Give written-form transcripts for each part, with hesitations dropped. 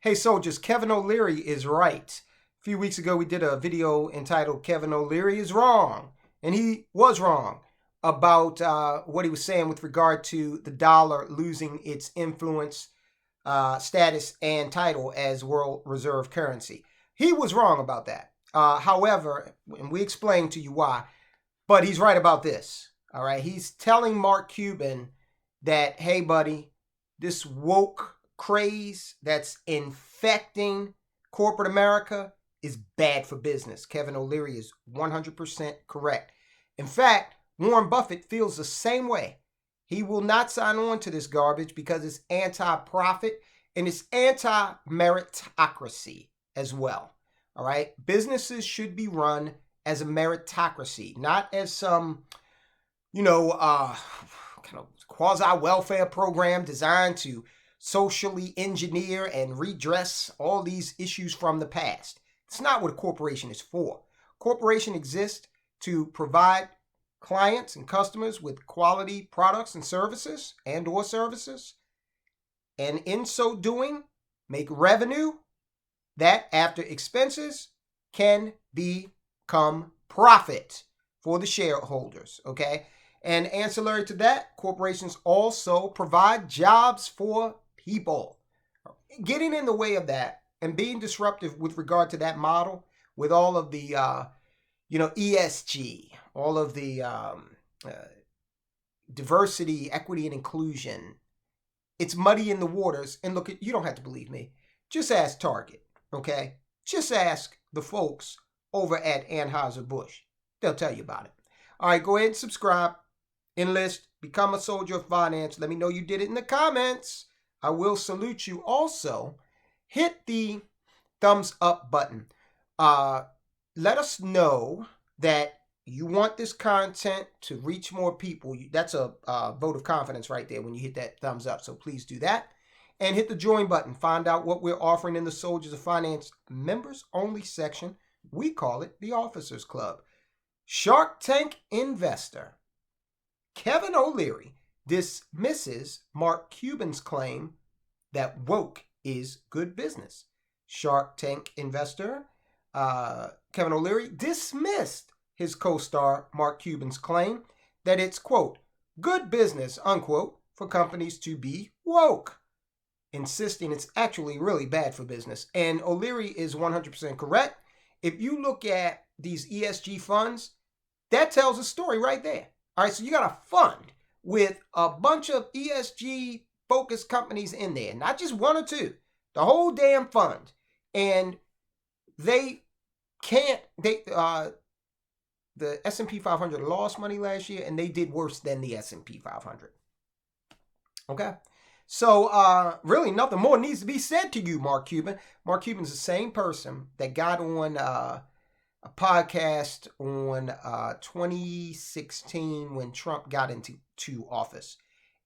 Hey soldiers, Kevin O'Leary is right. A few weeks ago we did a video entitled Kevin O'Leary is wrong. And he was wrong about what he was saying with regard to the dollar losing its influence, status, and title as world reserve currency. He was wrong about that. However, and we explained to you why, but he's right about this. All right. He's telling Mark Cuban that, hey, buddy, this woke craze that's infecting corporate America is bad for business. Kevin O'Leary is 100% correct. In fact, Warren Buffett feels the same way. He will not sign on to this garbage because it's anti-profit and it's anti-meritocracy as well. All right. Businesses should be run as a meritocracy, not as some, kind of quasi-welfare program designed to socially engineer and redress all these issues from the past. It's not what a corporation is for. Corporation exists to provide clients and customers with quality products and services or services. And in so doing, make revenue that after expenses can become profit for the shareholders. Okay. And ancillary to that, corporations also provide jobs for people. Getting in the way of that and being disruptive with regard to that model, with all of the, ESG, all of the diversity, equity, and inclusion, it's muddy in the waters. And look, you don't have to believe me. Just ask Target, okay? Just ask the folks over at Anheuser-Busch. They'll tell you about it. All right, go ahead and subscribe, enlist, become a soldier of finance. Let me know you did it in the comments. I will salute you. Also, hit the thumbs up button. Let us know that you want this content to reach more people. That's a vote of confidence right there when you hit that thumbs up. So please do that. And hit the join button. Find out what we're offering in the Soldiers of Finance members only section. We call it the Officers Club. Shark Tank investor Kevin O'Leary dismisses Mark Cuban's claim that woke is good business. Shark Tank investor Kevin O'Leary dismissed his co-star Mark Cuban's claim that it's, quote, good business, unquote, for companies to be woke, insisting it's actually really bad for business. And O'Leary is 100% correct. If you look at these ESG funds, that tells a story right there. All right, so you got a fund with a bunch of ESG focused companies in there, not just one or two, the whole damn fund. And the S&P 500 lost money last year, and they did worse than the S&P 500. Okay? So really nothing more needs to be said to you, Mark Cuban. Mark Cuban's the same person that got on a podcast on 2016 when Trump got into office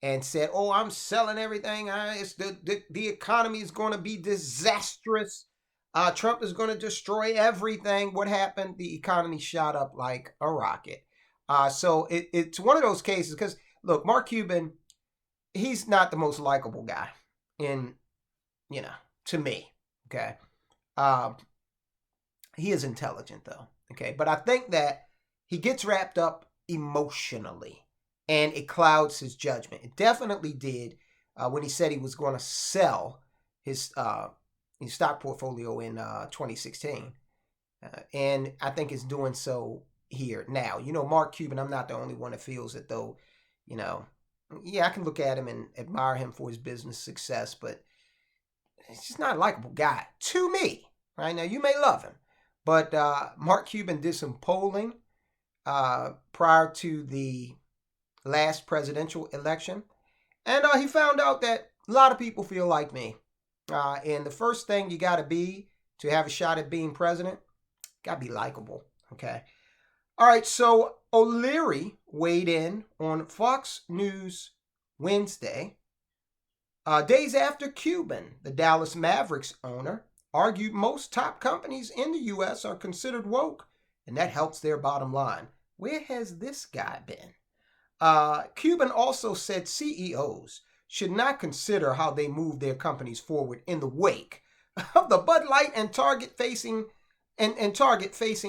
and said, oh, I'm selling everything. The economy is going to be disastrous. Trump is going to destroy everything. What happened? The economy shot up like a rocket. So it's one of those cases because, look, Mark Cuban, he's not the most likable guy to me. Okay. He is intelligent, though. Okay. But I think that he gets wrapped up emotionally and it clouds his judgment. It definitely did when he said he was going to sell his stock portfolio in 2016. And I think it's doing so here now. Mark Cuban, I'm not the only one that feels it, though, I can look at him and admire him for his business success, but he's just not a likable guy to me. Right now, you may love him, but Mark Cuban did some polling prior to the last presidential election, and he found out that a lot of people feel like me. And the first thing you got to be to have a shot at being president, got to be likable. Okay. All right. So O'Leary weighed in on Fox News Wednesday, days after Cuban, the Dallas Mavericks owner, argued most top companies in the U.S. are considered woke, and that helps their bottom line. Where has this guy been? Cuban also said CEOs should not consider how they move their companies forward in the wake of the Bud Light and Target facing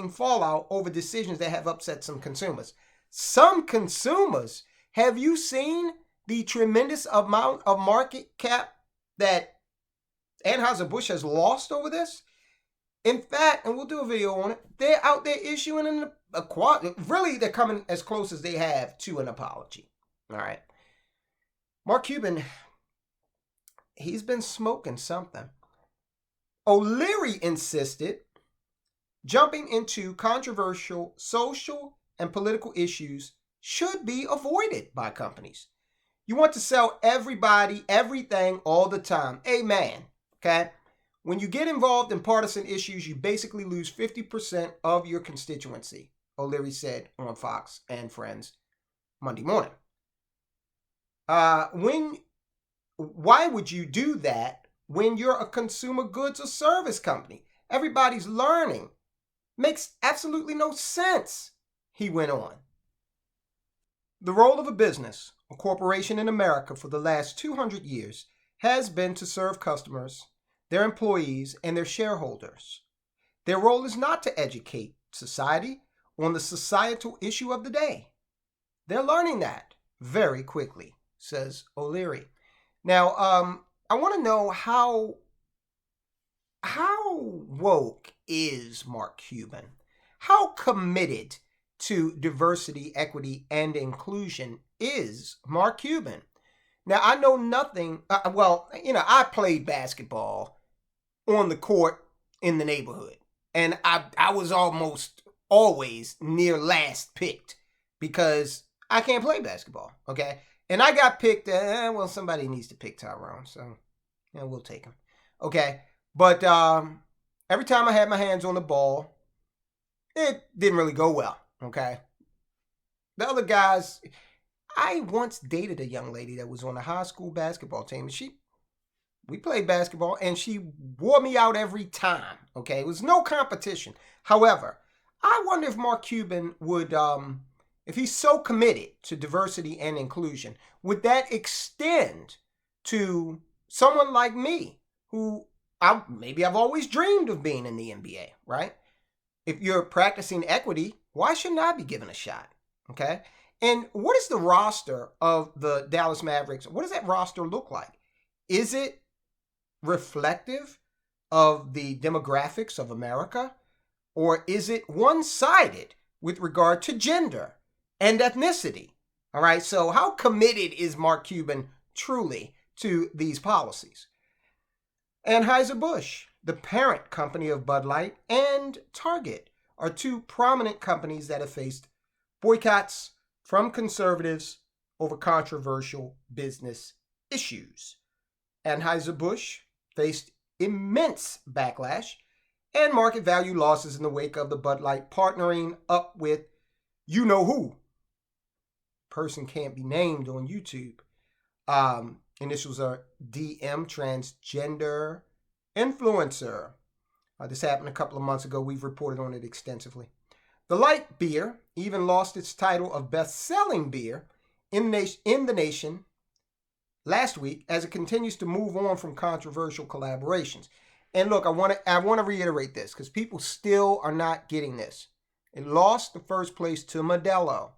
fallout over decisions that have upset some consumers. Some consumers, have you seen the tremendous amount of market cap that Anheuser-Busch has lost over this? In fact, and we'll do a video on it, they're out there issuing really they're coming as close as they have to an apology. All right. Mark Cuban, he's been smoking something. O'Leary insisted jumping into controversial social and political issues should be avoided by companies. You want to sell everybody everything all the time. Amen. Okay? When you get involved in partisan issues, you basically lose 50% of your constituency, O'Leary said on Fox and Friends Monday morning. Why would you do that when you're a consumer goods or service company? Everybody's learning. Makes absolutely no sense, he went on. The role of a business or corporation in America for the last 200 years has been to serve customers, their employees, and their shareholders. Their role is not to educate society on the societal issue of the day. They're learning that very quickly, says O'Leary. Now, I want to know how woke is Mark Cuban? How committed to diversity, equity, and inclusion is Mark Cuban? Now, I know nothing. I played basketball on the court in the neighborhood. And I was almost always near last picked because I can't play basketball, okay? And I got picked, somebody needs to pick Tyrone, so we'll take him, okay? But every time I had my hands on the ball, it didn't really go well, okay? The other guys, I once dated a young lady that was on a high school basketball team. We played basketball, and she wore me out every time, okay? It was no competition. However, I wonder if Mark Cuban would, if he's so committed to diversity and inclusion, would that extend to someone like me who I've always dreamed of being in the NBA, right? If you're practicing equity, why shouldn't I be given a shot, okay? And what is the roster of the Dallas Mavericks? What does that roster look like? Is it reflective of the demographics of America? Or is it one-sided with regard to gender and ethnicity? All right, so how committed is Mark Cuban truly to these policies? Anheuser-Busch, the parent company of Bud Light, and Target are two prominent companies that have faced boycotts from conservatives over controversial business issues. Anheuser-Busch faced immense backlash and market value losses in the wake of the Bud Light partnering up with you-know-who. Person can't be named on YouTube. Initials are DM, transgender influencer. This happened a couple of months ago. We've reported on it extensively. The light beer even lost its title of best-selling beer in the nation last week as it continues to move on from controversial collaborations. And look, I want to reiterate this because people still are not getting this. It lost the first place to Modelo.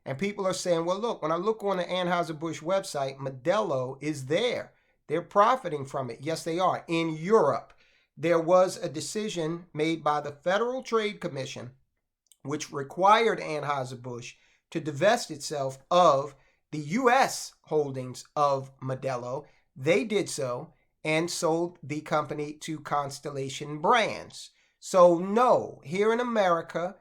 And people are saying, well, look, when I look on the Anheuser-Busch website, Modelo is there. They're profiting from it. Yes, they are. In Europe, there was a decision made by the Federal Trade Commission which required Anheuser-Busch to divest itself of the U.S. holdings of Modelo. They did so and sold the company to Constellation Brands. So no, here in America,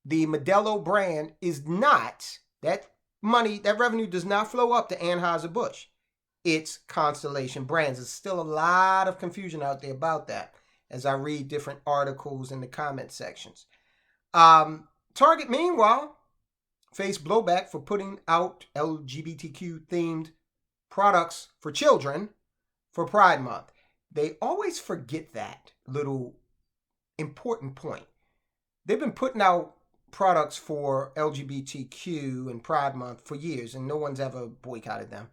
the Modelo brand is not, that revenue does not flow up to Anheuser-Busch. It's Constellation Brands. There's still a lot of confusion out there about that as I read different articles in the comment sections. Target, meanwhile, faced blowback for putting out LGBTQ-themed products for children for Pride Month. They always forget that little important point. They've been putting out products for LGBTQ and Pride Month for years, and no one's ever boycotted them.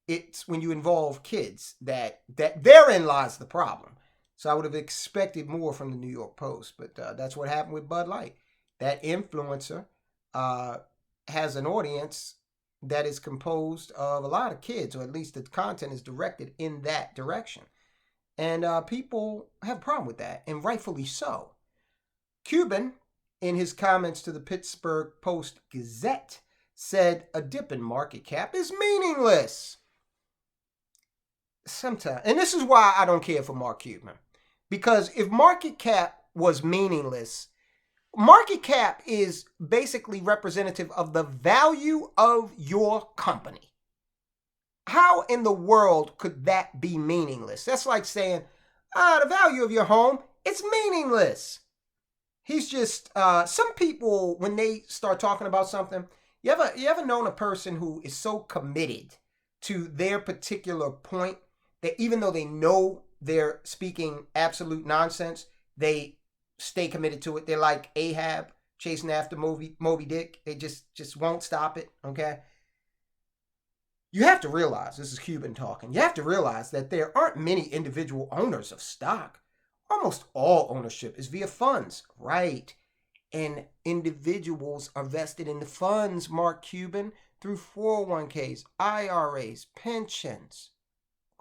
It's when you involve kids that therein lies the problem. So I would have expected more from the New York Post, but that's what happened with Bud Light. That influencer has an audience that is composed of a lot of kids, or at least the content is directed in that direction. And people have a problem with that, and rightfully so. Cuban, in his comments to the Pittsburgh Post-Gazette, said a dip in market cap is meaningless. Sometimes, and this is why I don't care for Mark Cuban. Because if market cap was meaningless, market cap is basically representative of the value of your company. How in the world could that be meaningless? That's like saying, the value of your home, it's meaningless. He's just, some people, when they start talking about something, you ever known a person who is so committed to their particular point that even though they know they're speaking absolute nonsense, they stay committed to it? They're like Ahab chasing after Moby Dick. They just won't stop it, okay? You have to realize, this is Cuban talking, you have to realize that there aren't many individual owners of stock. Almost all ownership is via funds, right? And individuals are vested in the funds, Mark Cuban, through 401ks, IRAs, pensions.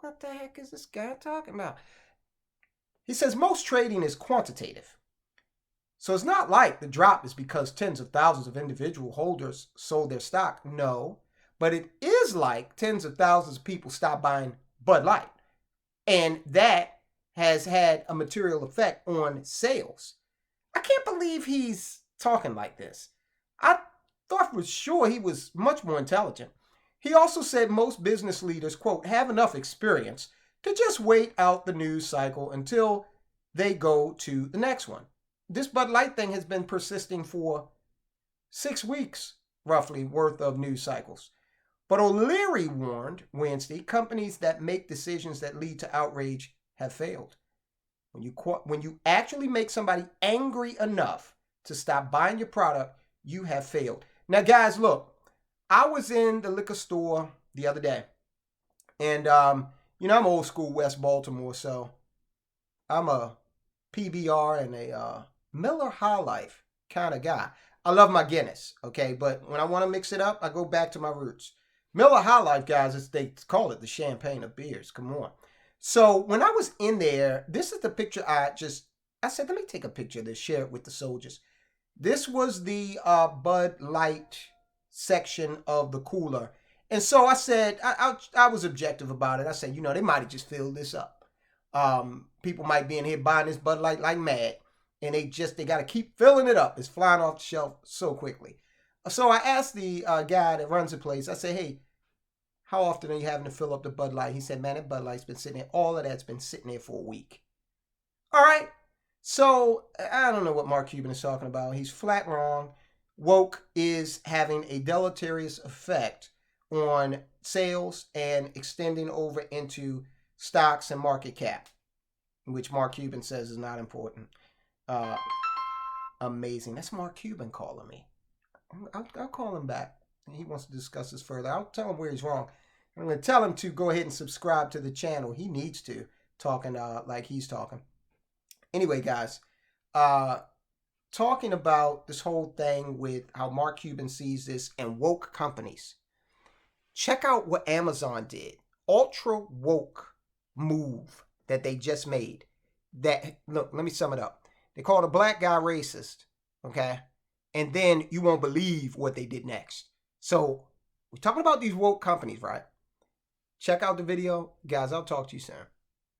What the heck is this guy talking about? He says most trading is quantitative. So it's not like the drop is because tens of thousands of individual holders sold their stock. No. But it is like tens of thousands of people stopped buying Bud Light. And that has had a material effect on sales. I can't believe he's talking like this. I thought for sure he was much more intelligent. He also said most business leaders, quote, have enough experience to just wait out the news cycle until they go to the next one. This Bud Light thing has been persisting for 6 weeks, roughly, worth of news cycles. But O'Leary warned Wednesday, companies that make decisions that lead to outrage have failed. When you actually make somebody angry enough to stop buying your product, you have failed. Now, guys, look, I was in the liquor store the other day, and I'm old school West Baltimore, so I'm a PBR and a Miller High Life kind of guy. I love my Guinness, okay, but when I want to mix it up, I go back to my roots. Miller High Life, guys, as they call it, the champagne of beers. Come on. So when I was in there, this is the picture I said, let me take a picture of this, share it with the soldiers. This was the Bud Light section of the cooler. And so I said, I was objective about it. I said, they might have just filled this up. People might be in here buying this Bud Light like mad. And they got to keep filling it up. It's flying off the shelf so quickly. So I asked the guy that runs the place, I said, hey, how often are you having to fill up the Bud Light? He said, man, that Bud Light's been sitting there. All of that's been sitting there for a week. All right. So I don't know what Mark Cuban is talking about. He's flat wrong. Woke is having a deleterious effect on sales and extending over into stocks and market cap, which Mark Cuban says is not important. Amazing. That's Mark Cuban calling me. I'll call him back. He wants to discuss this further. I'll tell him where he's wrong. I'm going to tell him to go ahead and subscribe to the channel. He needs to, talking like he's talking. Anyway, guys, talking about this whole thing with how Mark Cuban sees this and woke companies. Check out what Amazon did. Ultra woke move that they just made. Look, let me sum it up. They called a black guy racist, okay? And then you won't believe what they did next. So we're talking about these woke companies, right? Check out the video. Guys, I'll talk to you soon.